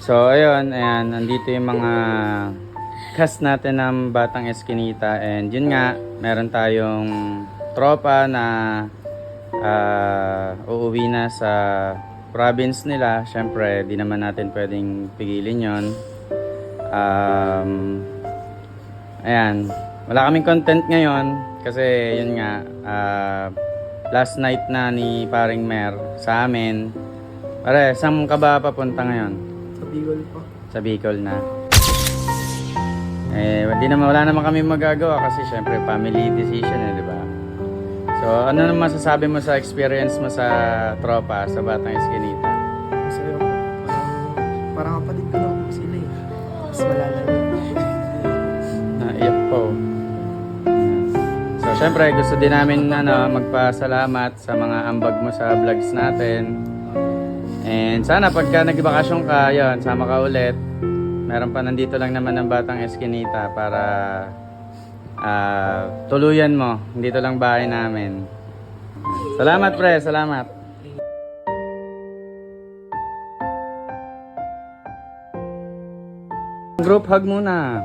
So, ayun, ayan, nandito yung mga cast natin ng Batang Eskinita. And yun nga, meron tayong tropa na uuwi na sa province nila. Siyempre, di naman natin pwedeng pigilin yon. Ayan, wala kaming content ngayon kasi yun nga, last night na ni Paring Mer sa amin. Pare, saan ka ba papunta ngayon? Sa Bicol po. Sa Bicol na. Wala naman kami magagawa kasi syempre family decision di ba? So, ano naman masasabi mo sa experience mo sa tropa, sa Batang Eskinita? Masaya po. Parang kapatid ko lang po sila eh. Mas malala na. Iyak po. So, syempre gusto din namin magpasalamat sa mga ambag mo sa vlogs natin. And sana pagka nagbakasyon ka, yun, sama ka ulit. Meron pa nandito lang naman ng Batang Eskinita para tuluyan mo. Dito lang bahay namin. Salamat pre, salamat. Group hug muna.